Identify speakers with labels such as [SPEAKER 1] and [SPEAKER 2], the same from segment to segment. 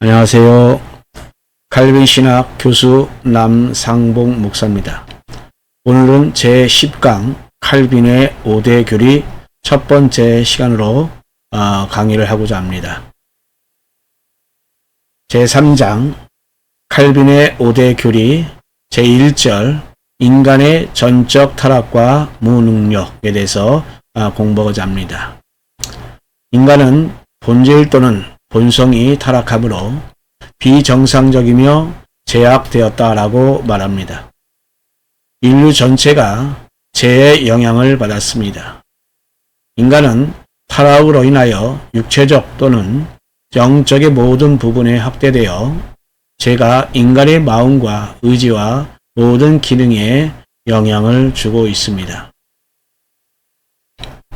[SPEAKER 1] 안녕하세요. 칼빈 신학 교수 남상봉 목사입니다. 오늘은 제10강 칼빈의 5대 교리 첫 번째 시간으로 강의를 하고자 합니다. 제3장 칼빈의 5대 교리 제1절 인간의 전적 타락과 무능력에 대해서 공부하고자 합니다. 인간은 본질 또는 본성이 타락함으로 비정상적이며 제약되었다라고 말합니다. 인류 전체가 죄의 영향을 받았습니다. 인간은 타락으로 인하여 육체적 또는 영적의 모든 부분에 학대되어 죄가 인간의 마음과 의지와 모든 기능에 영향을 주고 있습니다.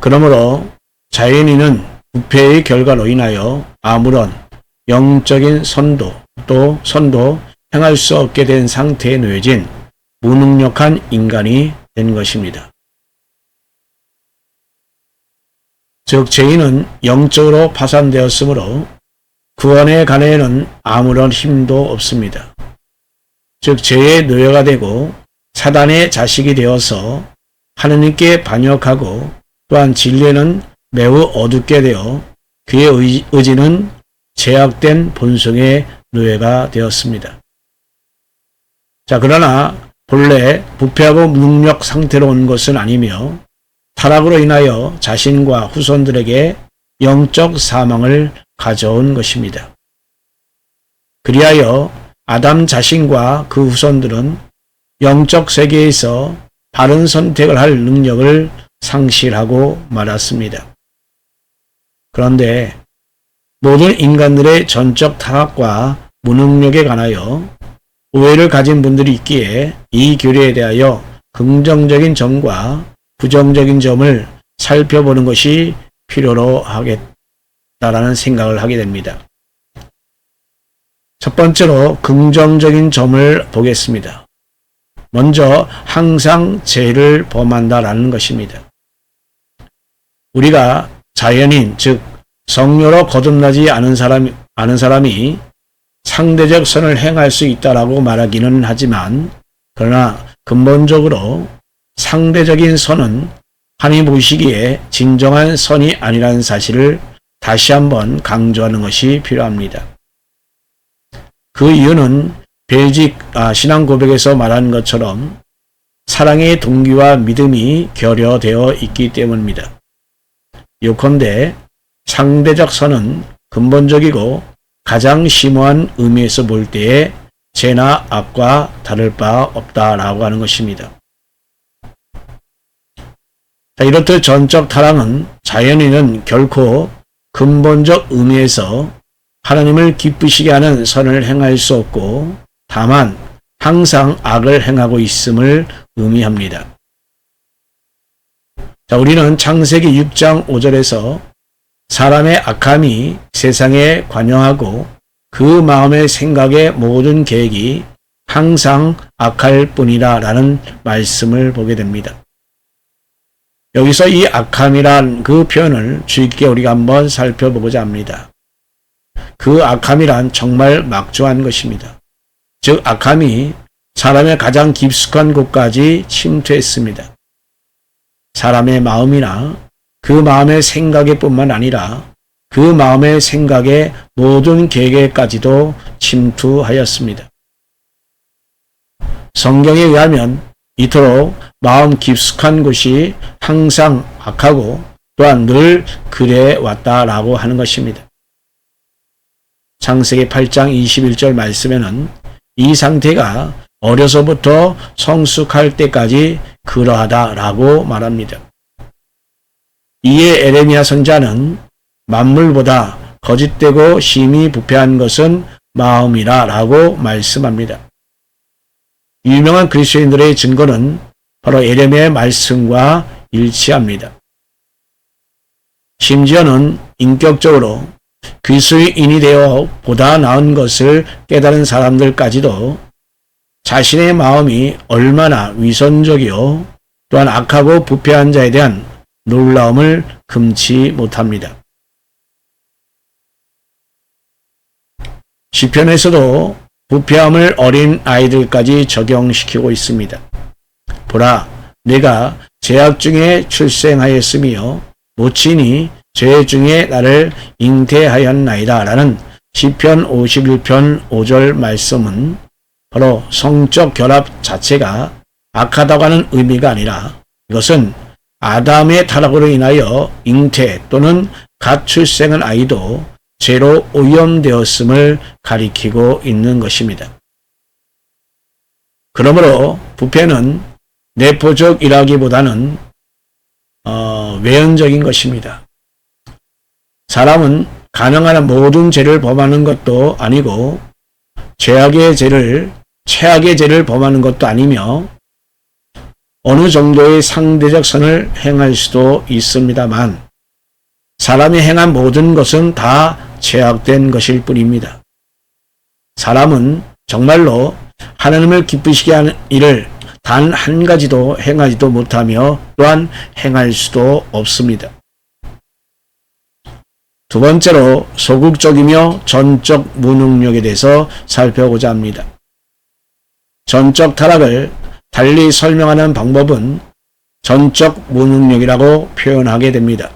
[SPEAKER 1] 그러므로 자연인은 부패의 결과로 인하여 아무런 영적인 선도 행할 수 없게 된 상태에 놓여진 무능력한 인간이 된 것입니다. 즉 죄인은 영적으로 파산되었으므로 구원에 관해는 아무런 힘도 없습니다. 즉 죄의 노예가 되고 사단의 자식이 되어서 하느님께 반역하고 또한 진리에는 매우 어둡게 되어 그의 의지는 제약된 본성의 노예가 되었습니다. 그러나 본래 부패하고 무능력 상태로 온 것은 아니며 타락으로 인하여 자신과 후손들에게 영적 사망을 가져온 것입니다. 그리하여 아담 자신과 그 후손들은 영적 세계에서 바른 선택을 할 능력을 상실하고 말았습니다. 그런데 모든 인간들의 전적 타락과 무능력에 관하여 오해를 가진 분들이 있기에 이 교리에 대하여 긍정적인 점과 부정적인 점을 살펴보는 것이 필요로 하겠다라는 생각을 하게 됩니다. 첫 번째로 긍정적인 점을 보겠습니다. 먼저 항상 죄를 범한다라는 것입니다. 우리가 자연인 즉 성료로 거듭나지 않은 사람이 상대적 선을 행할 수 있다라고 말하기는 하지만 그러나 근본적으로 상대적인 선은 하나님 보시기에 진정한 선이 아니라는 사실을 다시 한번 강조하는 것이 필요합니다. 그 이유는 베이직 신앙 고백에서 말한 것처럼 사랑의 동기와 믿음이 결여되어 있기 때문입니다. 요컨대 상대적 선은 근본적이고 가장 심오한 의미에서 볼 때에 죄나 악과 다를 바 없다라고 하는 것입니다. 이렇듯 전적 타락은 자연인은 결코 근본적 의미에서 하나님을 기쁘시게 하는 선을 행할 수 없고 다만 항상 악을 행하고 있음을 의미합니다. 우리는 창세기 6장 5절에서 사람의 악함이 세상에 관여하고 그 마음의 생각의 모든 계획이 항상 악할 뿐이라 라는 말씀을 보게 됩니다. 여기서 이 악함이란 그 표현을 주의 깊게 우리가 한번 살펴보고자 합니다. 그 악함이란 정말 막중한 것입니다. 즉 악함이 사람의 가장 깊숙한 곳까지 침투했습니다. 사람의 마음이나 그 마음의 생각에 뿐만 아니라 그 마음의 생각의 모든 계획에까지도 침투하였습니다. 성경에 의하면 이토록 마음 깊숙한 곳이 항상 악하고 또한 늘 그래 왔다라고 하는 것입니다. 창세기 8장 21절 말씀에는 이 상태가 어려서부터 성숙할 때까지 그러하다라고 말합니다. 이에 에레미야 선자는 만물보다 거짓되고 심히 부패한 것은 마음이라 라고 말씀합니다. 유명한 그리스도인들의 증거는 바로 에레미야의 말씀과 일치합니다. 심지어는 인격적으로 그리스도인이 되어 보다 나은 것을 깨달은 사람들까지도 자신의 마음이 얼마나 위선적이요 또한 악하고 부패한 자에 대한 놀라움을 금치 못합니다. 시편에서도 부패함을 어린 아이들까지 적용시키고 있습니다. 보라, 내가 죄악 중에 출생하였으며 모친이 죄 중에 나를 잉태하였나이다 라는 시편 51편 5절 말씀은 바로 성적 결합 자체가 악하다고 하는 의미가 아니라 이것은 아담의 타락으로 인하여 잉태 또는 갓 출생한 아이도 죄로 오염되었음을 가리키고 있는 것입니다. 그러므로 부패는 내포적이라기보다는 외연적인 것입니다. 사람은 가능한 모든 죄를 범하는 것도 아니고 최악의 죄를 범하는 것도 아니며 어느 정도의 상대적 선을 행할 수도 있습니다만 사람이 행한 모든 것은 다 죄악된 것일 뿐입니다. 사람은 정말로 하나님을 기쁘시게 하는 일을 단 한 가지도 행하지도 못하며 또한 행할 수도 없습니다. 두 번째로 소극적이며 전적 무능력에 대해서 살펴보자 합니다. 전적 타락을 달리 설명하는 방법은 전적 무능력이라고 표현하게 됩니다.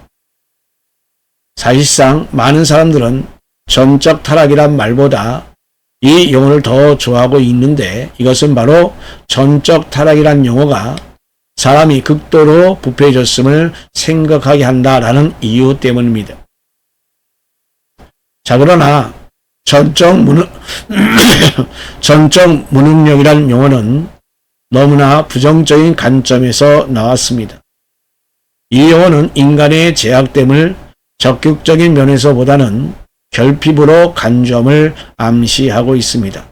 [SPEAKER 1] 사실상 많은 사람들은 전적 타락이란 말보다 이 용어를 더 좋아하고 있는데 이것은 바로 전적 타락이란 용어가 사람이 극도로 부패해졌음을 생각하게 한다라는 이유 때문입니다. 자, 그러나 전적 무능력이란 용어는 너무나 부정적인 관점에서 나왔습니다. 이 용어는 인간의 죄악됨을 적극적인 면에서보다는 결핍으로 간점을 암시하고 있습니다.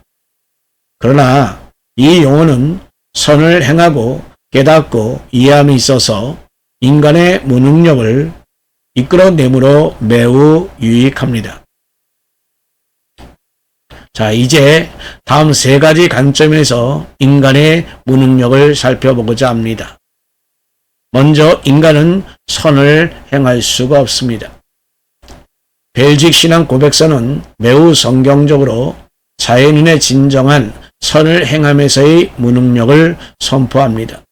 [SPEAKER 1] 그러나 이 용어는 선을 행하고 깨닫고 이해함에 있어서 인간의 무능력을 이끌어내므로 매우 유익합니다. 자, 이제 다음 세 가지 관점에서 인간의 무능력을 살펴보고자 합니다. 먼저 인간은 선을 행할 수가 없습니다. 벨직 신앙 고백서는 매우 성경적으로 자연인의 진정한 선을 행함에서의 무능력을 선포합니다.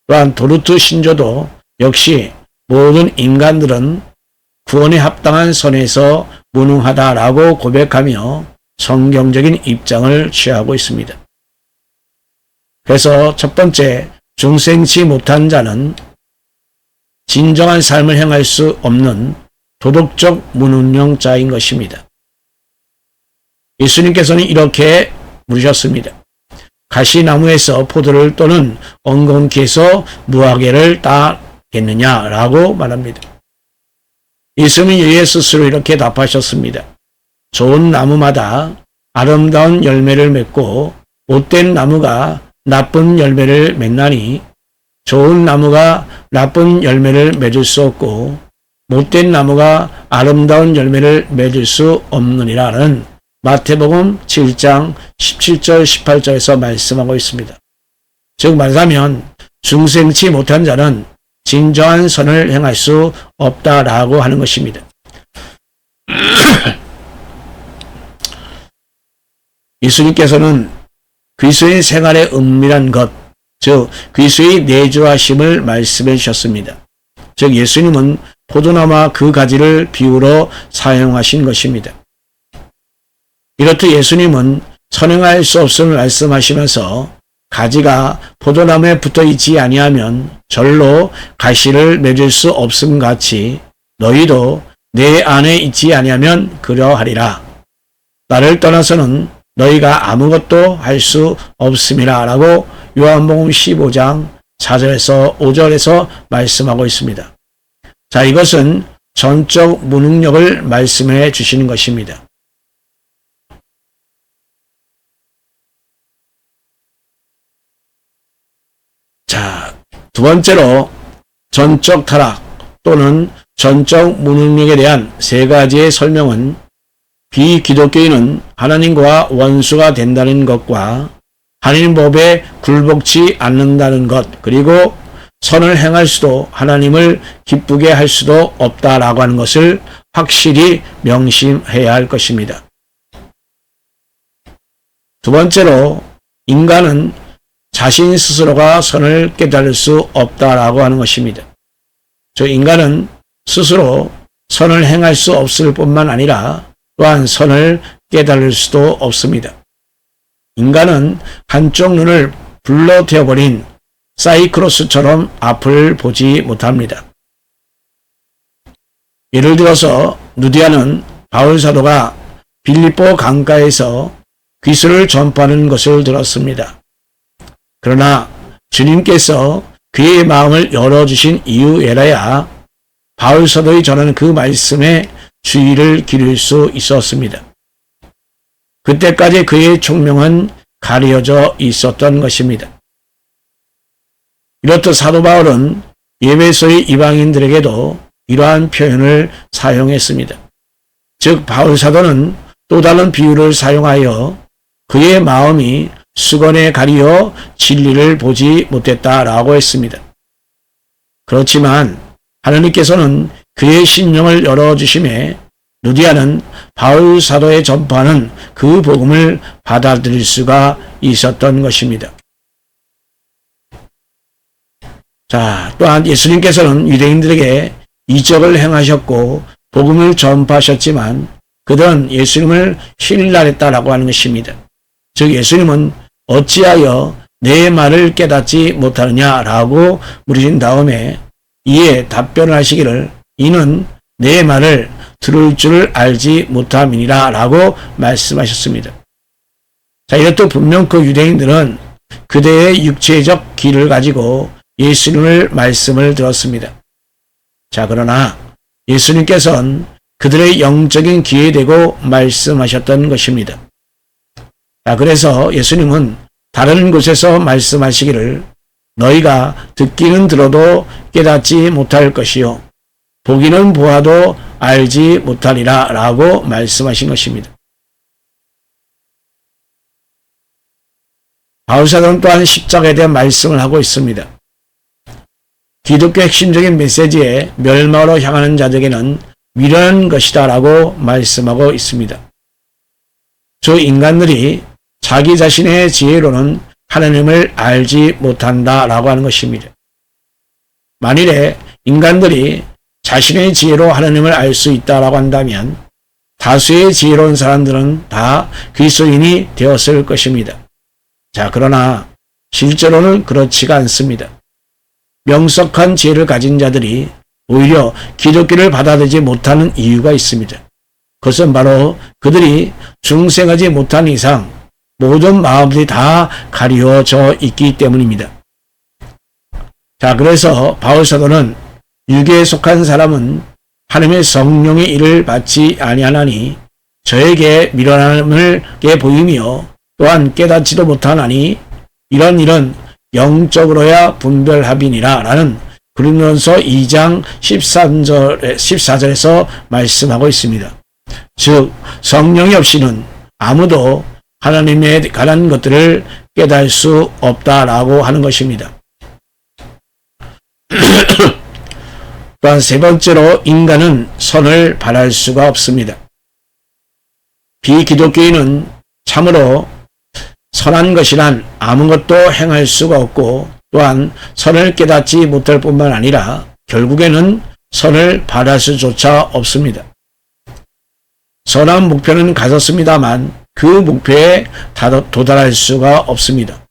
[SPEAKER 1] 또한 도르트 신조도 역시 모든 인간들은 구원에 합당한 선에서 무능하다라고 고백하며 성경적인 입장을 취하고 있습니다. 그래서 첫 번째, 중생치 못한 자는 진정한 삶을 행할 수 없는 도덕적 무능력자인 것입니다. 예수님께서는 이렇게 물으셨습니다. 가시나무에서 포도를 또는 엉겅퀴에서 무화과를 따겠느냐라고 말합니다. 예수님은 이에 스스로 이렇게 답하셨습니다. 좋은 나무마다 아름다운 열매를 맺고 못된 나무가 나쁜 열매를 맺나니 좋은 나무가 나쁜 열매를 맺을 수 없고 못된 나무가 아름다운 열매를 맺을 수 없느니라는 마태복음 7장 17절 18절에서 말씀하고 있습니다. 즉 말하자면 중생치 못한 자는 진정한 선을 행할 수 없다라고 하는 것입니다. 예수님께서는 그리스도인 생활의 은밀한 것, 즉 그리스도의 내주하심을 말씀해 주셨습니다. 즉 예수님은 포도나무와 그 가지를 비유로 사용하신 것입니다. 이렇듯 예수님은 선행할 수 없음을 말씀하시면서 가지가 포도나무에 붙어 있지 아니하면 절로 가시를 맺을 수 없음 같이 너희도 내 안에 있지 아니하면 그러하리라. 나를 떠나서는 너희가 아무것도 할 수 없음이라 라고 요한복음 15장 4절에서 5절에서 말씀하고 있습니다. 자, 이것은 전적 무능력을 말씀해 주시는 것입니다. 자, 두 번째로 전적 타락 또는 전적 무능력에 대한 세 가지의 설명은 비기독교인은 하나님과 원수가 된다는 것과 하나님 법에 굴복치 않는다는 것, 그리고 선을 행할 수도 하나님을 기쁘게 할 수도 없다라고 하는 것을 확실히 명심해야 할 것입니다. 두 번째로 인간은 자신 스스로가 선을 깨달을 수 없다라고 하는 것입니다. 즉 인간은 스스로 선을 행할 수 없을 뿐만 아니라 또한 선을 깨달을 수도 없습니다. 인간은 한쪽 눈을 불러 태워버린 사이크로스처럼 앞을 보지 못합니다. 예를 들어서 누디아는 바울 사도가 빌립보 강가에서 귀수를 전파하는 것을 들었습니다. 그러나 주님께서 그의 마음을 열어주신 이후에라야 바울 사도의 전하는 그 말씀에 주의를 기울일 수 있었습니다. 그때까지 그의 총명은 가려져 있었던 것입니다. 이렇듯 사도 바울은 에베소의 이방인들에게도 이러한 표현을 사용했습니다. 즉 바울 사도는 또 다른 비유를 사용하여 그의 마음이 수건에 가리어 진리를 보지 못했다라고 했습니다. 그렇지만 하나님께서는 그의 심령을 열어주심에 누디아는 바울 사도의 전파하는 그 복음을 받아들일 수가 있었던 것입니다. 자, 또한 예수님께서는 유대인들에게 이적을 행하셨고 복음을 전파하셨지만 그들은 예수님을 신랄했다라고 하는 것입니다. 즉 예수님은 어찌하여 내 말을 깨닫지 못하느냐라고 물으신 다음에 이에 답변을 하시기를 이는 내 말을 들을 줄을 알지 못함이니라 라고 말씀하셨습니다. 자, 이렇듯 분명 그 유대인들은 그대의 육체적 귀를 가지고 예수님을 말씀을 들었습니다. 자, 그러나 예수님께서는 그들의 영적인 귀에 대고 말씀하셨던 것입니다. 자, 그래서 예수님은 다른 곳에서 말씀하시기를 너희가 듣기는 들어도 깨닫지 못할 것이요 보기는 보아도 알지 못하리라 라고 말씀하신 것입니다. 바울 사도는 또한 십자가에 대한 말씀을 하고 있습니다. 기독교 핵심적인 메시지에 멸망으로 향하는 자들에게는 미련한 것이다 라고 말씀하고 있습니다. 저 인간들이 자기 자신의 지혜로는 하나님을 알지 못한다 라고 하는 것입니다. 만일에 인간들이 자신의 지혜로 하나님을 알 수 있다라고 한다면 다수의 지혜로운 사람들은 다 그리스도인이 되었을 것입니다. 자, 그러나 실제로는 그렇지가 않습니다. 명석한 지혜를 가진 자들이 오히려 기독교를 받아들이지 못하는 이유가 있습니다. 그것은 바로 그들이 중생하지 못한 이상 모든 마음들이 다 가리워져 있기 때문입니다. 자, 그래서 바울 사도는 육에 속한 사람은 하나님의 성령의 일을 받지 아니하나니 저에게 미련함을 보이며 또한 깨닫지도 못하나니 이런 일은 영적으로야 분별하비니라 라는 고린도전서 2장 14절에서 말씀하고 있습니다. 즉 성령이 없이는 아무도 하나님에 관한 것들을 깨달을 수 없다라고 하는 것입니다. 또한 세 번째로 인간은 선을 바랄 수가 없습니다. 비기독교인은 참으로 선한 것이란 아무것도 행할 수가 없고 또한 선을 깨닫지 못할 뿐만 아니라 결국에는 선을 바랄 수조차 없습니다. 선한 목표는 가졌습니다만 그 목표에 도달할 수가 없습니다.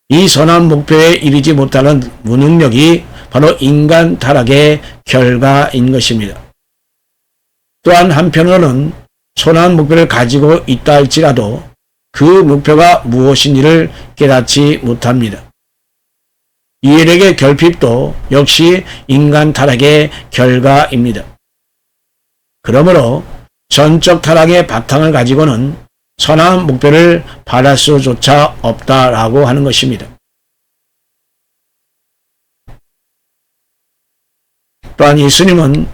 [SPEAKER 1] 이 선한 목표에 이르지 못하는 무능력이 바로 인간 타락의 결과인 것입니다. 또한 한편으로는 선한 목표를 가지고 있다 할지라도 그 목표가 무엇인지를 깨닫지 못합니다. 이 일에게 결핍도 역시 인간 타락의 결과입니다. 그러므로 전적 타락의 바탕을 가지고는 선한 목표를 바랄 수조차 없다라고 하는 것입니다. 또한 예수님은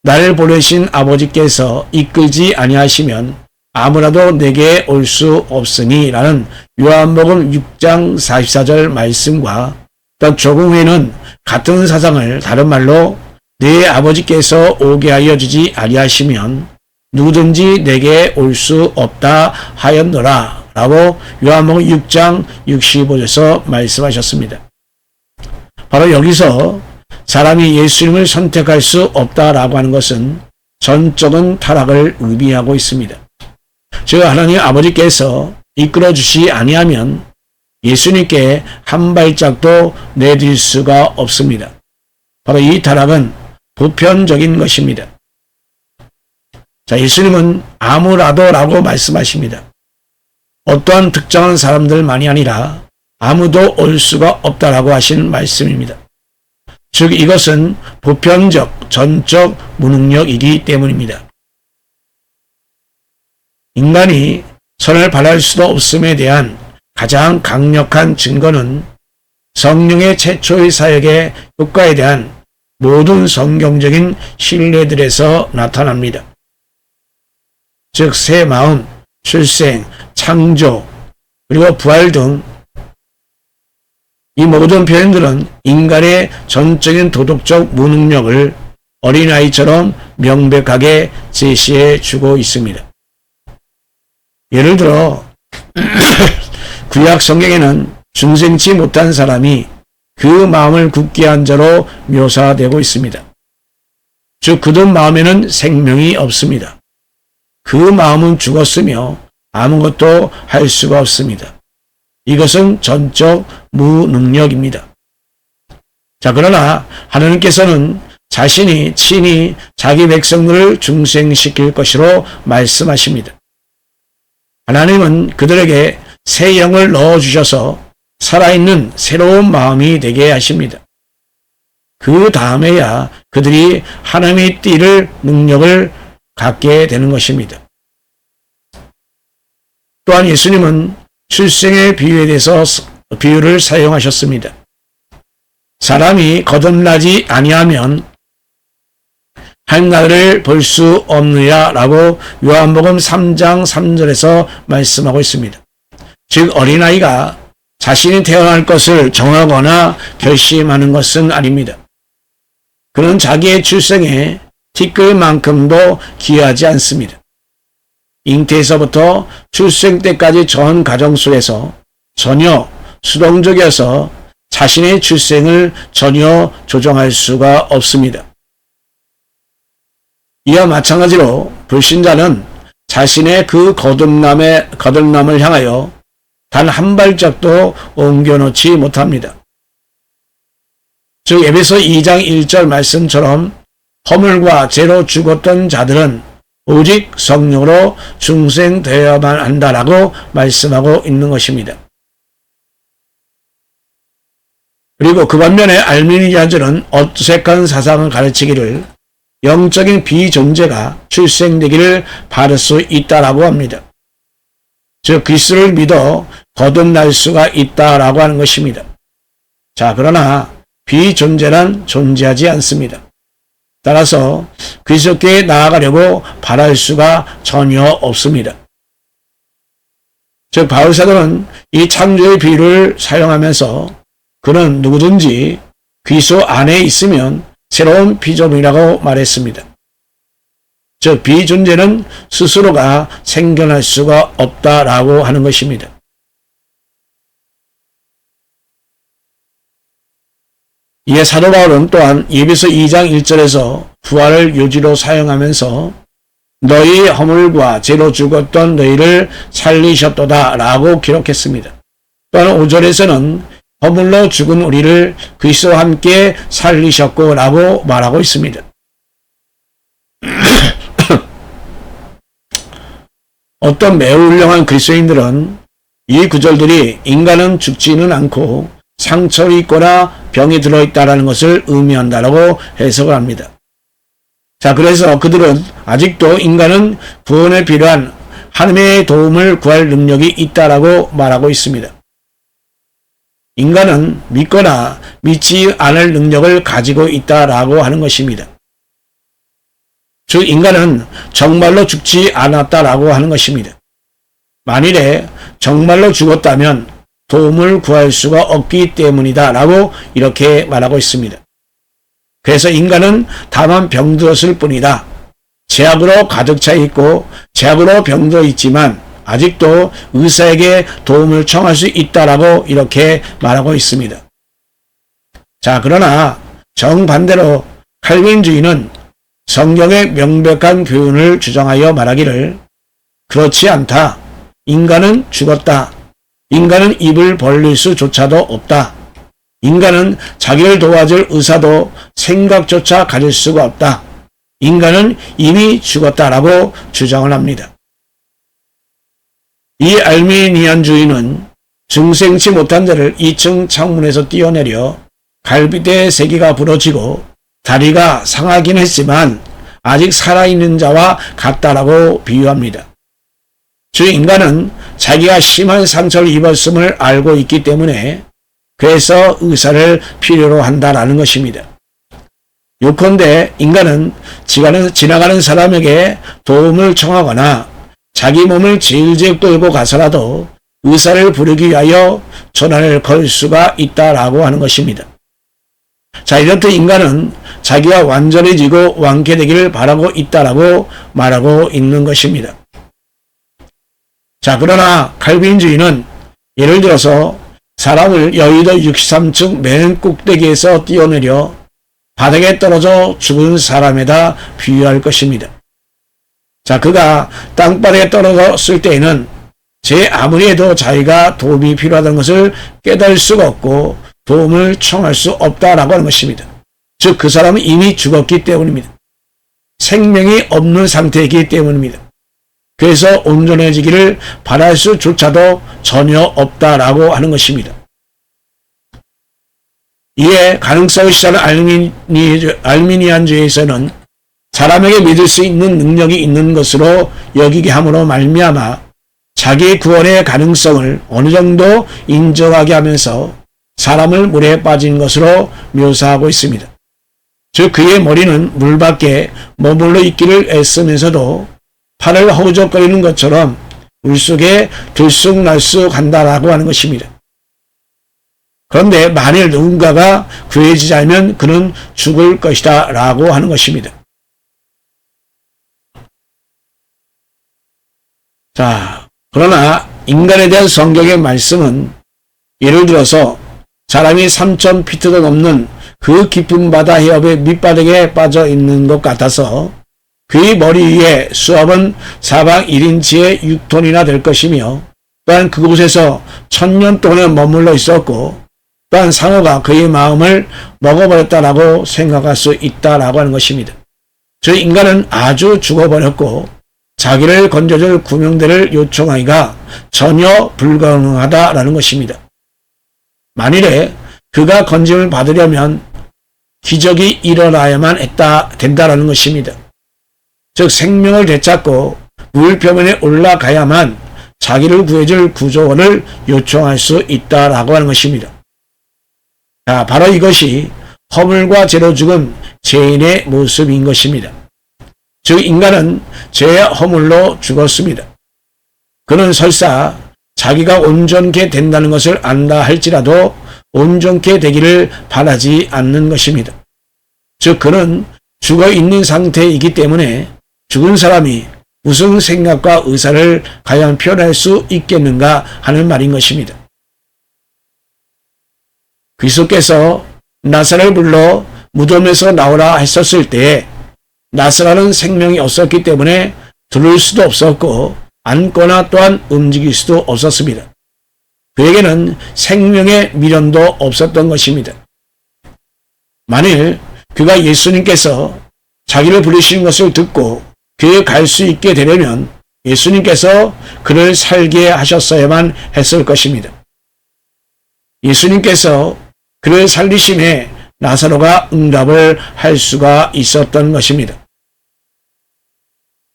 [SPEAKER 1] 나를 보내신 아버지께서 이끌지 아니하시면 아무라도 내게 올 수 없으니 라는 요한복음 6장 44절 말씀과 또 조금 후에는 같은 사상을 다른 말로 내 아버지께서 오게 하여 주지 아니하시면 누구든지 내게 올 수 없다 하였노라 라고 요한복음 6장 65절에서 말씀하셨습니다. 바로 여기서 사람이 예수님을 선택할 수 없다라고 하는 것은 전적인 타락을 의미하고 있습니다. 즉 하나님 아버지께서 이끌어 주시 아니하면 예수님께 한 발짝도 내딜 수가 없습니다. 바로 이 타락은 보편적인 것입니다. 자, 예수님은 아무라도라고 말씀하십니다. 어떠한 특정한 사람들만이 아니라 아무도 올 수가 없다라고 하신 말씀입니다. 즉 이것은 보편적, 전적 무능력이기 때문입니다. 인간이 선을 바랄 수도 없음에 대한 가장 강력한 증거는 성령의 최초의 사역의 효과에 대한 모든 성경적인 신뢰들에서 나타납니다. 즉 새 마음, 출생, 창조, 그리고 부활 등 이 모든 표현들은 인간의 전적인 도덕적 무능력을 어린아이처럼 명백하게 제시해 주고 있습니다. 예를 들어 구약 성경에는 중생치 못한 사람이 그 마음을 굳게 한 자로 묘사되고 있습니다. 즉 그들 마음에는 생명이 없습니다. 그 마음은 죽었으며 아무것도 할 수가 없습니다. 이것은 전적 무능력입니다. 자, 그러나 하나님께서는 자신이 친히 자기 백성들을 중생시킬 것이로 말씀하십니다. 하나님은 그들에게 새 영을 넣어주셔서 살아있는 새로운 마음이 되게 하십니다. 그 다음에야 그들이 하나님의 띠를 능력을 갖게 되는 것입니다. 또한 예수님은 출생의 비유에 대해서 비유를 사용하셨습니다. 사람이 거듭나지 아니하면 하나님나라를 볼 수 없느냐 라고 요한복음 3장 3절에서 말씀하고 있습니다. 즉 어린아이가 자신이 태어날 것을 정하거나 결심하는 것은 아닙니다. 그는 자기의 출생에 티끌만큼도 기여하지 않습니다. 잉태에서부터 출생 때까지 전 가정 속에서 전혀 수동적이어서 자신의 출생을 전혀 조정할 수가 없습니다. 이와 마찬가지로 불신자는 자신의 그 거듭남을 향하여 단 한 발짝도 옮겨놓지 못합니다. 즉 에베소 2장 1절 말씀처럼 허물과 죄로 죽었던 자들은 오직 성령으로 중생되어야만 한다라고 말씀하고 있는 것입니다. 그리고 그 반면에 알미니아들은 어색한 사상을 가르치기를 영적인 비존재가 출생되기를 바랄 수 있다라고 합니다. 즉 그리스도를 믿어 거듭날 수가 있다라고 하는 것입니다. 자, 그러나 비존재란 존재하지 않습니다. 따라서 그리스도께 나아가려고 바랄 수가 전혀 없습니다. 즉 바울사도는 이 창조의 비유를 사용하면서 그는 누구든지 그리스도 안에 있으면 새로운 피조물이라고 말했습니다. 즉 비존재는 스스로가 생겨날 수가 없다라고 하는 것입니다. 이에 사도 바울은 또한 에베소 2장 1절에서 부활을 요지로 사용하면서 너희 허물과 죄로 죽었던 너희를 살리셨도다 라고 기록했습니다. 또한 5절에서는 허물로 죽은 우리를 그리스도와 함께 살리셨고 라고 말하고 있습니다. 어떤 매우 훌륭한 그리스도인들은 이 구절들이 인간은 죽지는 않고 상처를 입거나 병이 들어있다라는 것을 의미한다라고 해석을 합니다. 자, 그래서 그들은 아직도 인간은 구원에 필요한 하나님의 도움을 구할 능력이 있다라고 말하고 있습니다. 인간은 믿거나 믿지 않을 능력을 가지고 있다라고 하는 것입니다. 즉 인간은 정말로 죽지 않았다라고 하는 것입니다. 만일에 정말로 죽었다면 도움을 구할 수가 없기 때문이다 라고 이렇게 말하고 있습니다. 그래서 인간은 다만 병들었을 뿐이다. 죄악으로 가득 차 있고 죄악으로 병들어 있지만 아직도 의사에게 도움을 청할 수 있다라고 이렇게 말하고 있습니다. 자, 그러나 정반대로 칼빈주의는 성경의 명백한 교훈을 주장하여 말하기를 그렇지 않다. 인간은 죽었다. 인간은 입을 벌릴 수조차도 없다. 인간은 자기를 도와줄 의사도 생각조차 가질 수가 없다. 인간은 이미 죽었다라고 주장을 합니다. 이 알미니안주의는 중생치 못한 자를 2층 창문에서 뛰어내려 갈비대에 3개가 부러지고 다리가 상하긴 했지만 아직 살아있는 자와 같다라고 비유합니다. 즉 인간은 자기가 심한 상처를 입었음을 알고 있기 때문에 그래서 의사를 필요로 한다라는 것입니다. 요컨대 인간은 지나가는 사람에게 도움을 청하거나 자기 몸을 질질 끌고 가서라도 의사를 부르기 위하여 전화를 걸 수가 있다라고 하는 것입니다. 자, 이렇듯 인간은 자기가 완전해지고 완쾌되기를 바라고 있다라고 말하고 있는 것입니다. 자, 그러나 칼빈주의는 예를 들어서 사람을 여의도 63층 맨 꼭대기에서 뛰어내려 바닥에 떨어져 죽은 사람에다 비유할 것입니다. 자, 그가 땅바닥에 떨어졌을 때에는 아무리 해도 자기가 도움이 필요하다는 것을 깨달을 수가 없고 도움을 청할 수 없다라고 하는 것입니다. 즉, 그 사람은 이미 죽었기 때문입니다. 생명이 없는 상태이기 때문입니다. 그래서 온전해지기를 바랄 수조차도 전혀 없다라고 하는 것입니다. 이에 가능성을 시사하는 알미니안주의에서는 사람에게 믿을 수 있는 능력이 있는 것으로 여기게 함으로 말미암아 자기 구원의 가능성을 어느 정도 인정하게 하면서 사람을 물에 빠진 것으로 묘사하고 있습니다. 즉 그의 머리는 물 밖에 머물러 있기를 애쓰면서도 팔을 허우적거리는 것처럼 물속에 들쑥날쑥 한다라고 하는 것입니다. 그런데 만일 누군가가 구해지지 않으면 그는 죽을 것이다 라고 하는 것입니다. 자, 그러나 인간에 대한 성경의 말씀은 예를 들어서 사람이 3,000피트도 넘는 그 깊은 바다 해협의 밑바닥에 빠져 있는 것 같아서 그의 머리 위에 수압은 사방 1인치의 6톤이나 될 것이며 또한 그곳에서 1000년 동안 머물러 있었고 또한 상어가 그의 마음을 먹어버렸다라고 생각할 수 있다라고 하는 것입니다. 즉 인간은 아주 죽어버렸고 자기를 건져줄 구명대를 요청하기가 전혀 불가능하다라는 것입니다. 만일에 그가 건짐을 받으려면 기적이 일어나야만 된다라는 것입니다. 즉 생명을 되찾고 물 표면에 올라가야만 자기를 구해줄 구조원을 요청할 수 있다라고 하는 것입니다. 자, 바로 이것이 허물과 죄로 죽은 죄인의 모습인 것입니다. 즉 인간은 죄의 허물로 죽었습니다. 그는 설사 자기가 온전케 된다는 것을 안다 할지라도 온전케 되기를 바라지 않는 것입니다. 즉 그는 죽어있는 상태이기 때문에 죽은 사람이 무슨 생각과 의사를 과연 표현할 수 있겠는가 하는 말인 것입니다. 그리스도께서 나사로를 불러 무덤에서 나오라 했었을 때에 나사로는 생명이 없었기 때문에 들을 수도 없었고 앉거나 또한 움직일 수도 없었습니다. 그에게는 생명의 미련도 없었던 것입니다. 만일 그가 예수님께서 자기를 부르시는 것을 듣고 그에 갈 수 있게 되려면 예수님께서 그를 살게 하셨어야만 했을 것입니다. 예수님께서 그를 살리심에 나사로가 응답을 할 수가 있었던 것입니다.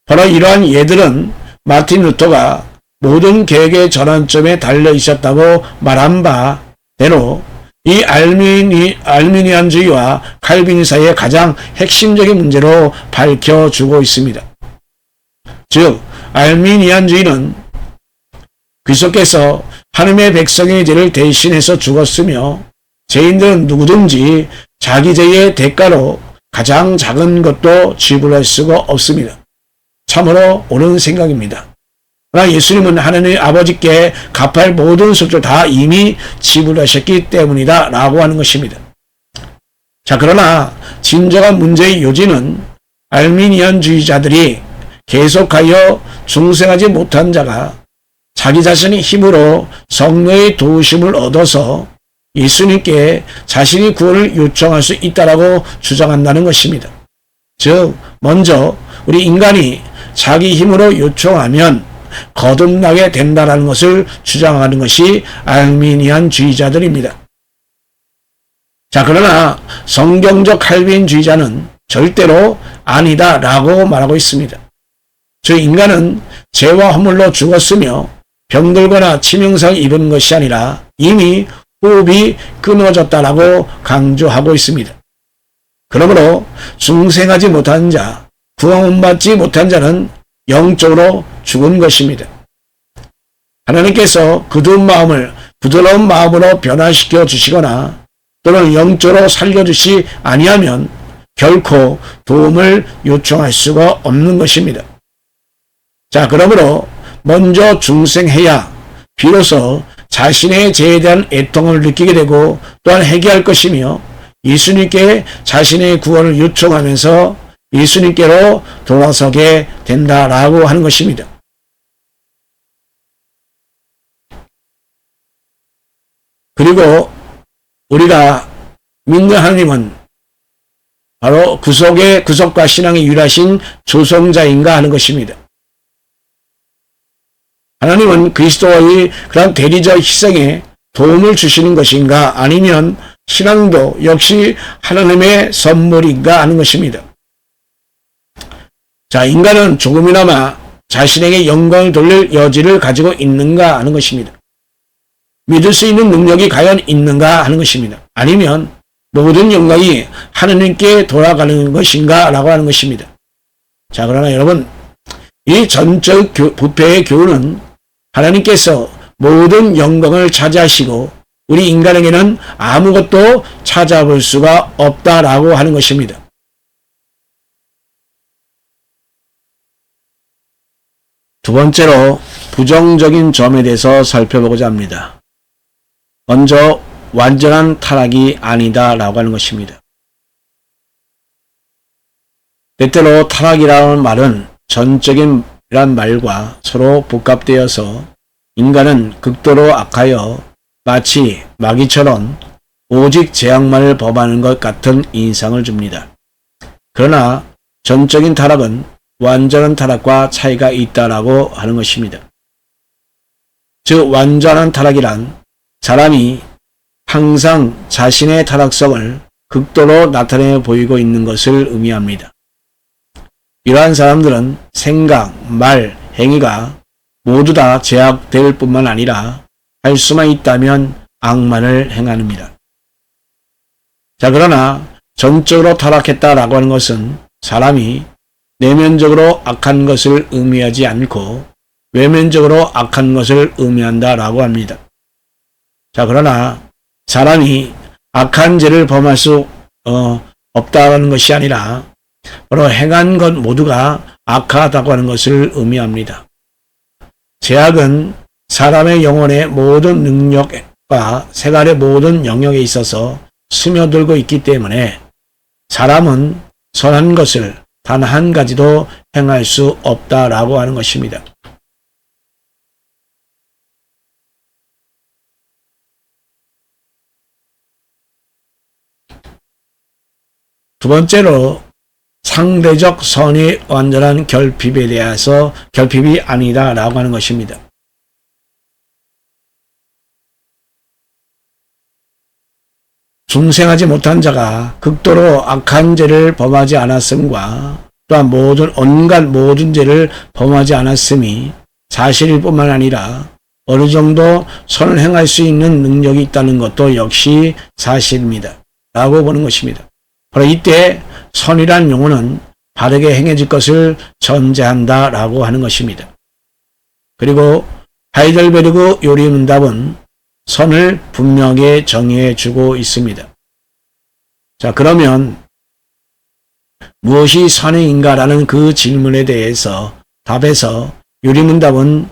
[SPEAKER 1] 바로 이러한 예들은 마틴 루터가 모든 개혁의 전환점에 달려 있었다고 말한 바대로 이 알미니안주의와 칼빈 사이의 가장 핵심적인 문제로 밝혀주고 있습니다. 즉 알미니안주의는 그리스도께서 하나님의 백성의 죄를 대신해서 죽었으며 죄인들은 누구든지 자기 죄의 대가로 가장 작은 것도 지불할 수가 없습니다. 참으로 옳은 생각입니다. 그러나 예수님은 하나님 아버지께 갚을 모든 수를 다 이미 지불하셨기 때문이다 라고 하는 것입니다. 자, 그러나 진정한 문제의 요지는 알미니안주의자들이 계속하여 중생하지 못한 자가 자기 자신의 힘으로 성령의 도우심을 얻어서 예수님께 자신이 구원을 요청할 수 있다라고 주장한다는 것입니다. 즉, 먼저 우리 인간이 자기 힘으로 요청하면 거듭나게 된다는 것을 주장하는 것이 알미니안주의자들입니다. 자, 그러나 성경적 칼빈주의자는 절대로 아니다 라고 말하고 있습니다. 즉, 인간은 죄와 허물로 죽었으며 병들거나 치명상을 입은 것이 아니라 이미 호흡이 끊어졌다라고 강조하고 있습니다. 그러므로 중생하지 못한 자, 구원받지 못한 자는 영적으로 죽은 것입니다. 하나님께서 그들의 마음을 부드러운 마음으로 변화시켜 주시거나 또는 영적으로 살려주시 아니하면 결코 도움을 요청할 수가 없는 것입니다. 자, 그러므로 먼저 중생해야 비로소 자신의 죄에 대한 애통을 느끼게 되고 또한 회개할 것이며 예수님께 자신의 구원을 요청하면서 예수님께로 돌아서게 된다라고 하는 것입니다. 그리고 우리가 믿는 하나님은 바로 구속과 신앙이 유일하신 조성자인가 하는 것입니다. 하나님은 그리스도의 그런 대리적 희생에 도움을 주시는 것인가 아니면 신앙도 역시 하나님의 선물인가 하는 것입니다. 자, 인간은 조금이나마 자신에게 영광을 돌릴 여지를 가지고 있는가 하는 것입니다. 믿을 수 있는 능력이 과연 있는가 하는 것입니다. 아니면 모든 영광이 하나님께 돌아가는 것인가 라고 하는 것입니다. 자, 그러나 여러분, 이 전적 부패의 교훈은 하나님께서 모든 영광을 차지하시고 우리 인간에게는 아무것도 찾아볼 수가 없다라고 하는 것입니다. 두 번째로 부정적인 점에 대해서 살펴보고자 합니다. 먼저 완전한 타락이 아니다라고 하는 것입니다. 때때로 타락이라는 말은 전적인이란 말과 서로 복합되어서 인간은 극도로 악하여 마치 마귀처럼 오직 죄악만을 범하는 것 같은 인상을 줍니다. 그러나 전적인 타락은 완전한 타락과 차이가 있다라고 하는 것입니다. 즉, 완전한 타락이란 사람이 항상 자신의 타락성을 극도로 나타내 보이고 있는 것을 의미합니다. 이러한 사람들은 생각, 말, 행위가 모두 다 죄악될 뿐만 아니라 할 수만 있다면 악만을 행합니다. 자, 그러나 전적으로 타락했다라고 하는 것은 사람이 내면적으로 악한 것을 의미하지 않고 외면적으로 악한 것을 의미한다라고 합니다. 자, 그러나 사람이 악한 죄를 범할 수 없다는 것이 아니라 바로 행한 것 모두가 악하다고 하는 것을 의미합니다. 죄악은 사람의 영혼의 모든 능력과 생활의 모든 영역에 있어서 스며들고 있기 때문에 사람은 선한 것을 단 한 가지도 행할 수 없다라고 하는 것입니다. 두 번째로 상대적 선의 완전한 결핍에 대해서 결핍이 아니다라고 하는 것입니다. 중생하지 못한 자가 극도로 악한 죄를 범하지 않았음과 또한 온갖 모든 죄를 범하지 않았음이 사실일 뿐만 아니라 어느 정도 선을 행할 수 있는 능력이 있다는 것도 역시 사실입니다. 라고 보는 것입니다. 바로 이때 선이란 용어는 바르게 행해질 것을 전제한다 라고 하는 것입니다. 그리고 하이델베르그 요리문답은 선을 분명히 정의해 주고 있습니다. 자, 그러면 무엇이 선행인가라는 그 질문에 대해서 답에서 요리문답은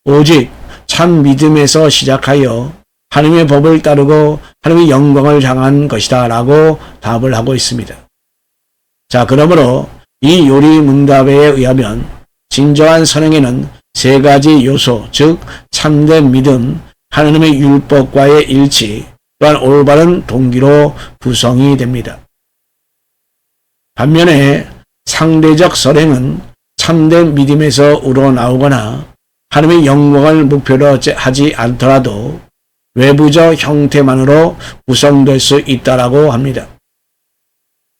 [SPEAKER 1] 오직 참 믿음에서 시작하여 하나님의 법을 따르고 하나님의 영광을 향한 것이다 라고 답을 하고 있습니다. 자, 그러므로 이 요리문답에 의하면 진정한 선행에는 세 가지 요소, 즉 참된 믿음, 하나님의 율법과의 일치, 또한 올바른 동기로 구성이 됩니다. 반면에 상대적 선행은 참된 믿음에서 우러나오거나 하나님의 영광을 목표로 하지 않더라도 외부적 형태만으로 구성될 수 있다라고 합니다.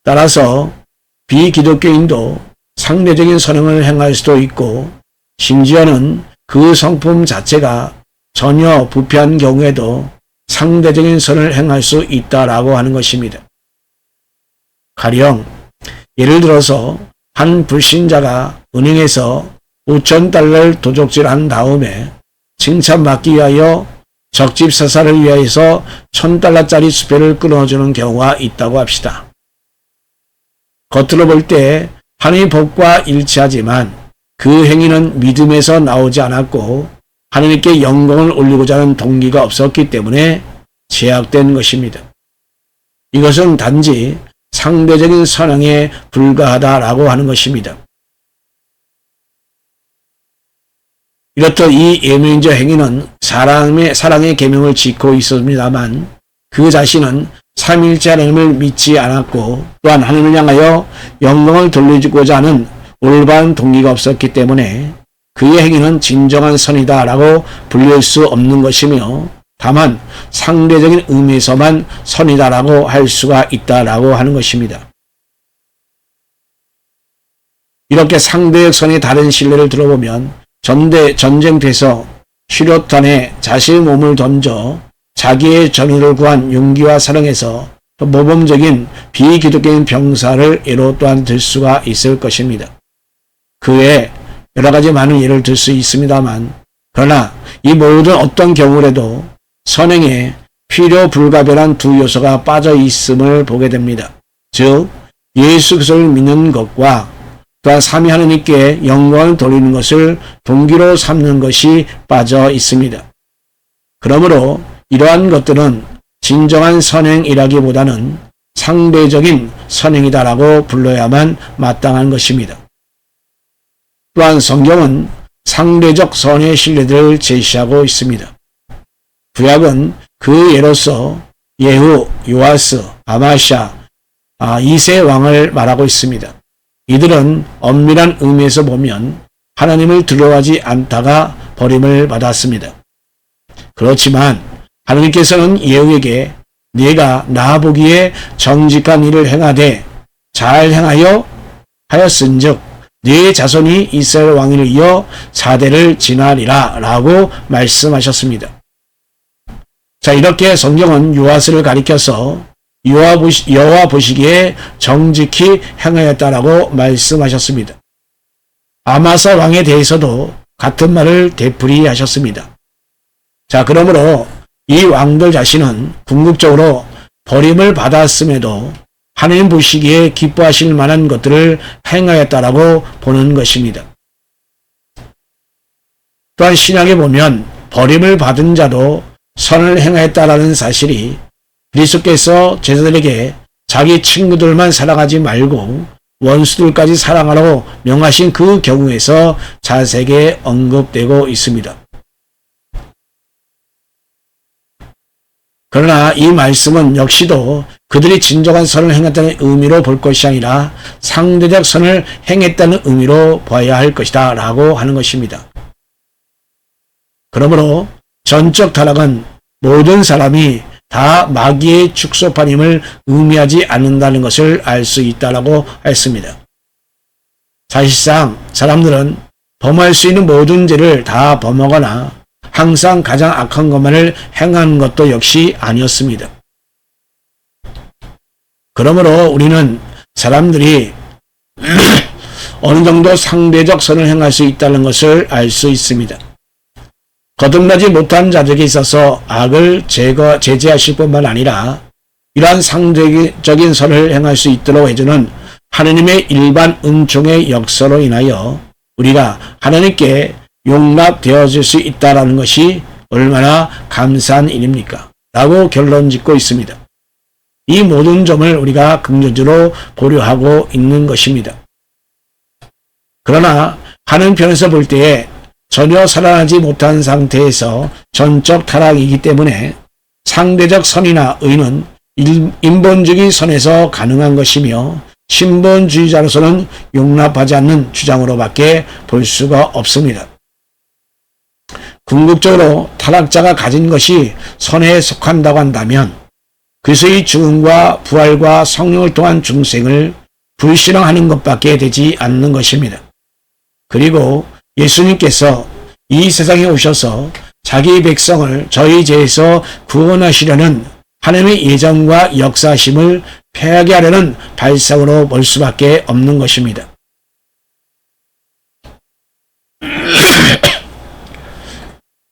[SPEAKER 1] 따라서 비기독교인도 상대적인 선행을 행할 수도 있고 심지어는 그 성품 자체가 전혀 부패한 경우에도 상대적인 선을 행할 수 있다라고 하는 것입니다. 가령 예를 들어서 한 불신자가 은행에서 5,000달러를 도적질한 다음에 칭찬받기 위하여 적집사살을 위해서 1,000달러짜리 수표를 끊어주는 경우가 있다고 합시다. 겉으로 볼 때 하나님의 법과 일치하지만 그 행위는 믿음에서 나오지 않았고 하나님께 영광을 올리고자 하는 동기가 없었기 때문에 제약된 것입니다. 이것은 단지 상대적인 선행에 불과하다라고 하는 것입니다. 이렇듯 이 예명적 행위는 사랑의 계명을 지키고 있었습니다만 그 자신은 삼위일체 하나님을 믿지 않았고 또한 하나님을 향하여 영광을 돌려주고자 하는 올바른 동기가 없었기 때문에 그의 행위는 진정한 선이다라고 불릴 수 없는 것이며 다만 상대적인 의미에서만 선이다라고 할 수가 있다라고 하는 것입니다. 이렇게 상대적 선의 다른 신뢰를 들어보면 전쟁터에서 수류탄에 자신의 몸을 던져 자기의 전우를 구한 용기와 사랑에서 모범적인 비기독교인 병사를 예로 또한 들 수가 있을 것입니다. 그 외에 여러 가지 많은 예를 들 수 있습니다만 그러나 이 모든 어떤 경우라도 선행에 필요 불가별한 두 요소가 빠져 있음을 보게 됩니다. 즉 예수 그리스도를 믿는 것과 또한 삼위 하나님께 영광을 돌리는 것을 동기로 삼는 것이 빠져 있습니다. 그러므로 이러한 것들은 진정한 선행이라기보다는 상대적인 선행이다라고 불러야만 마땅한 것입니다. 또한 성경은 상대적 선의 신뢰들을 제시하고 있습니다. 구약은 그 예로서 예후, 요아스, 아마샤, 이세 왕을 말하고 있습니다. 이들은 엄밀한 의미에서 보면 하나님을 두려워하지 않다가 버림을 받았습니다. 그렇지만 하나님께서는 예후에게 네가 나보기에 정직한 일을 행하되 잘 행하여 하였은즉 네 자손이 이스라엘 왕위를 이어 4대를 지나리라 라고 말씀하셨습니다. 자, 이렇게 성경은 요아스를 가리켜서 여호와 보시기에 정직히 행하였다라고 말씀하셨습니다. 아마사 왕에 대해서도 같은 말을 되풀이하셨습니다. 자, 그러므로 이 왕들 자신은 궁극적으로 버림을 받았음에도 하나님 보시기에 기뻐하실 만한 것들을 행하였다라고 보는 것입니다. 또한 신약에 보면 버림을 받은 자도 선을 행하였다라는 사실이 그리스도께서 제자들에게 자기 친구들만 사랑하지 말고 원수들까지 사랑하라고 명하신 그 경우에서 자세하게 언급되고 있습니다. 그러나 이 말씀은 역시도 그들이 진정한 선을 행했다는 의미로 볼 것이 아니라 상대적 선을 행했다는 의미로 봐야 할 것이다 라고 하는 것입니다. 그러므로 전적 타락은 모든 사람이 다 마귀의 축소판임을 의미하지 않는다는 것을 알 수 있다라고 했습니다. 사실상 사람들은 범할 수 있는 모든 죄를 다 범하거나 항상 가장 악한 것만을 행하는 것도 역시 아니었습니다. 그러므로 우리는 사람들이 어느 정도 상대적 선을 행할 수 있다는 것을 알 수 있습니다. 거듭나지 못한 자들에게 있어서 악을 제재하실 뿐만 아니라 이러한 상대적인 선을 행할 수 있도록 해주는 하나님의 일반 은총의 역사로 인하여 우리가 하나님께 용납되어질 수 있다라는 것이 얼마나 감사한 일입니까? 라고 결론 짓고 있습니다. 이 모든 점을 우리가 긍정적으로 고려하고 있는 것입니다. 그러나 한편에서 볼 때에 전혀 살아나지 못한 상태에서 전적 타락이기 때문에 상대적 선이나 의는 인본주의 선에서 가능한 것이며 신본주의자로서는 용납하지 않는 주장으로밖에 볼 수가 없습니다. 궁극적으로 타락자가 가진 것이 선에 속한다고 한다면 그리스도의 죽음과 부활과 성령을 통한 중생을 불신앙하는 것밖에 되지 않는 것입니다. 그리고 예수님께서 이 세상에 오셔서 자기 백성을 저희 죄에서 구원하시려는 하나님의 예정과 역사심을 폐하게 하려는 발상으로 볼 수밖에 없는 것입니다.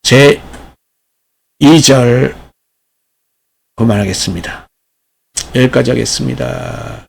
[SPEAKER 1] 제 2절 그만하겠습니다. 여기까지 하겠습니다.